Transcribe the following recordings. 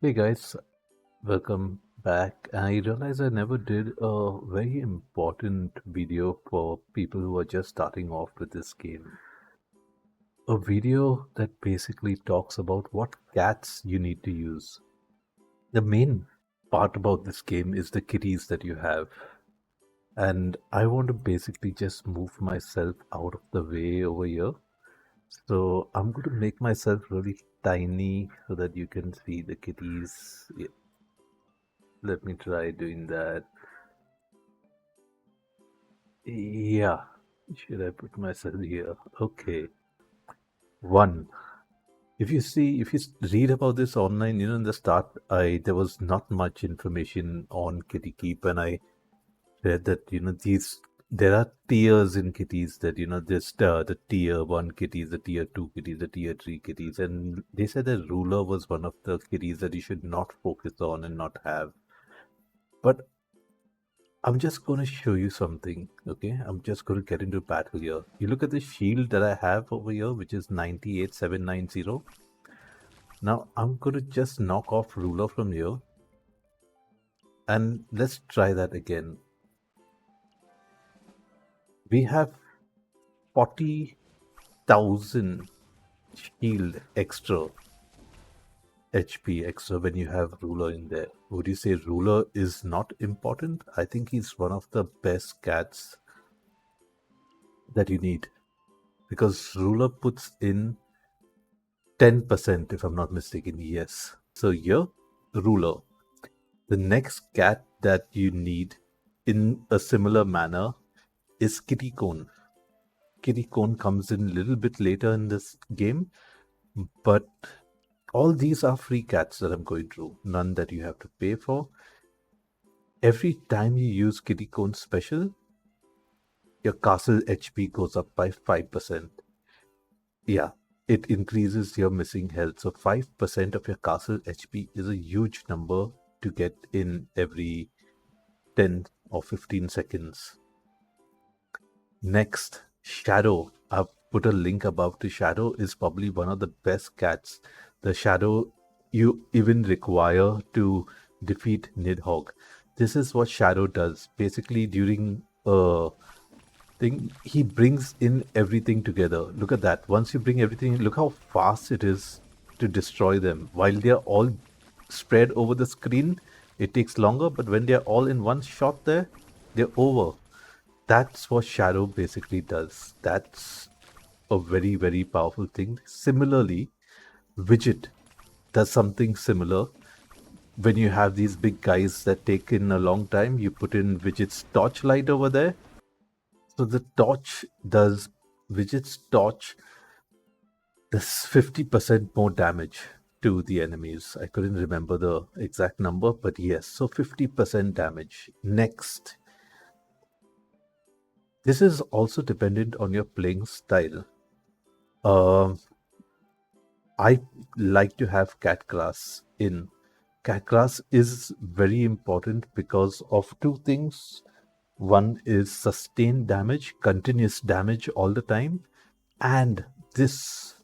Hey guys, welcome back. I realize I never did a very important video for people who are just starting off with this game. A video that basically talks about what cats you need to use. The main part about this game is the kitties that you have. And I want to basically just move myself out of the way over here. So I'm going to make myself really tiny so that you can see the kitties. Yeah, let me try doing that. Yeah. Should I put myself here? Okay. One. If you read about this online, in the start, I there was not much information on kitty keep, and I read that there are tiers in kitties that this the tier one kitties, the tier two kitties, the tier three kitties, and they said that ruler was one of the kitties that you should not focus on and not have. But I'm just going to show you something, okay? I'm just going to get into battle here. You look at the shield that I have over here, which is 98790. Now I'm going to just knock off ruler from here, and let's try that again. We have 40,000 shield extra, HP extra when you have ruler in there. Would you say ruler is not important? I think he's one of the best cats that you need because ruler puts in 10%, if I'm not mistaken. Yes. So here, ruler. The next cat that you need in a similar manner is kitty cone. Kitty cone comes in a little bit later in this game, but all these are free cats that I'm going through, none that you have to pay for. Every time you use kitty cone special, your castle HP goes up by 5%. Yeah, it increases your missing health. So 5% of your castle HP is a huge number to get in every 10 or 15 seconds. Next, Shadow. I've put a link above to Shadow is probably one of the best cats. The Shadow you even require to defeat Nidhogg. This is what Shadow does. Basically, during a thing, he brings in everything together. Look at that. Once you bring everything, look how fast it is to destroy them. While they're all spread over the screen, it takes longer, but when they're all in one shot there, they're over. That's what Shadow basically does. That's a very, very powerful thing. Similarly, Widget does something similar. When you have these big guys that take in a long time, you put in Widget's torchlight over there. So the torch does, Widget's torch does 50% more damage to the enemies. I couldn't remember the exact number, but yes, so 50% damage. Next, this is also dependent on your playing style. Um, I like to have cat class in. Cat class is very important because of two things. One is sustained damage, continuous damage all the time, and this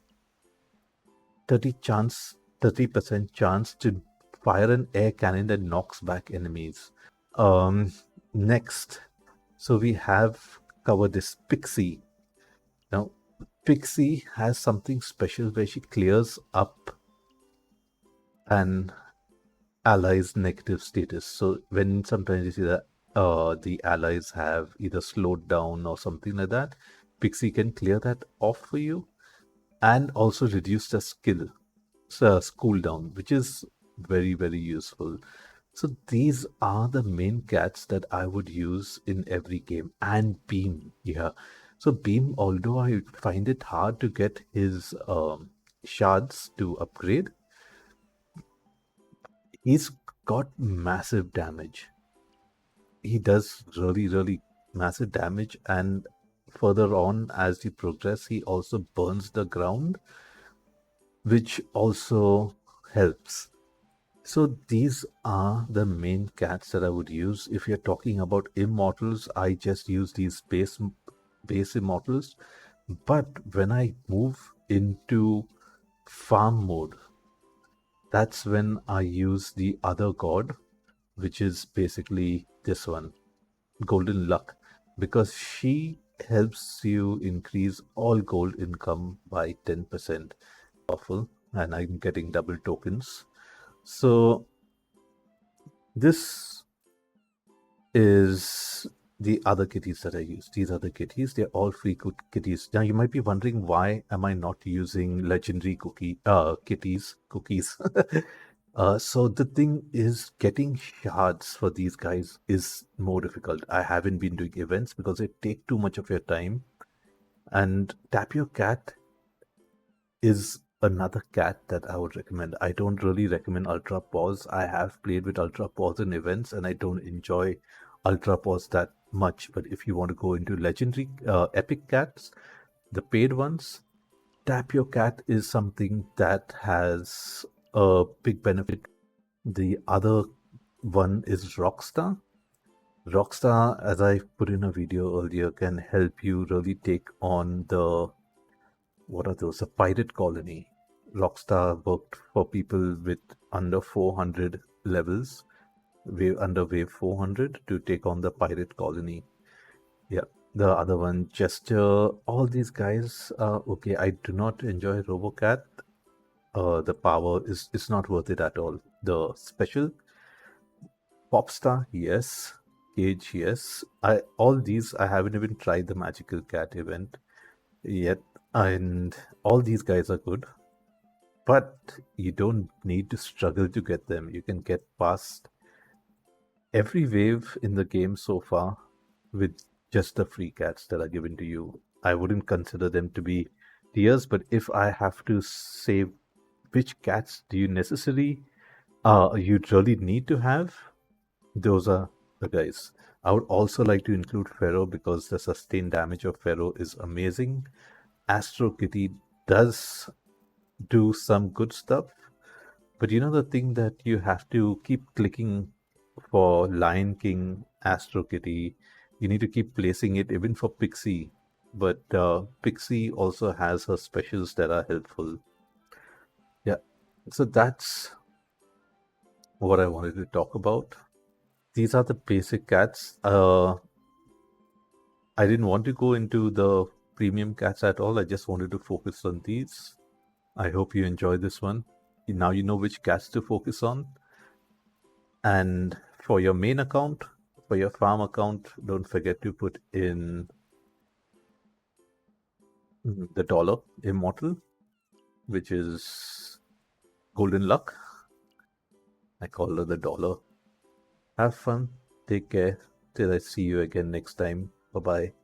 30% chance to fire an air cannon that knocks back enemies. Um, Next, so we have covered this Pixie. Now, Pixie has something special where she clears up an ally's negative status. So when sometimes you see that the allies have either slowed down or something like that, Pixie can clear that off for you and also reduce the cooldown, which is very, very useful. So these are the main cats that I would use in every game. And Beam, yeah. So Beam, although I find it hard to get his shards to upgrade, he's got massive damage. He does really, really massive damage. And further on, as you progress, he also burns the ground, which also helps. So these are the main cats that I would use. If you're talking about immortals, I just use these base immortals. But when I move into farm mode, that's when I use the other god, which is basically this one, Golden Luck, because she helps you increase all gold income by 10%. Powerful, and I'm getting double tokens. So this is the other kitties that I use. These are the kitties. They're all free kitties. Now you might be wondering, why am I not using legendary kitties cookies? So the thing is, getting shards for these guys is more difficult. I haven't been doing events because they take too much of your time. And Tap Your Cat is another cat that I would recommend. I don't really recommend Ultra Pause. I have played with Ultra Pause in events and I don't enjoy Ultra Pause that much. But if you want to go into legendary epic cats, the paid ones, Tap Your Cat is something that has a big benefit. The other one is Rockstar. Rockstar, as I put in a video earlier, can help you really take on the, what are those? A pirate colony. Rockstar worked for people with under 400 levels, under wave 400 to take on the pirate colony. Yeah. The other one, Jester, all these guys are okay. I do not enjoy Robocat. The power is it's not worth it at all. The special Popstar, yes. Cage, yes. I all these I haven't even tried the Magical Cat event yet, and all these guys are good. But you don't need to struggle to get them. You can get past every wave in the game so far with just the free cats that are given to you. I wouldn't consider them to be tiers, but if I have to say which cats do you necessarily you'd really need to have, those are the guys. I would also like to include Pharaoh because the sustained damage of Pharaoh is amazing. Astro Kitty does do some good stuff, but you know the thing that you have to keep clicking for Lion King, Astro Kitty, you need to keep placing it even for Pixie. But Pixie also has her specials that are helpful. Yeah, so that's what I wanted to talk about. These are the basic cats. I didn't want to go into the premium cats at all. I just wanted to focus on these. I hope you enjoy this one. Now you know which cats to focus on. And for your main account, for your farm account, don't forget to put in the dollar immortal, which is Golden Luck. I call her the dollar. Have fun. Take care. Till I see you again next time. Bye bye.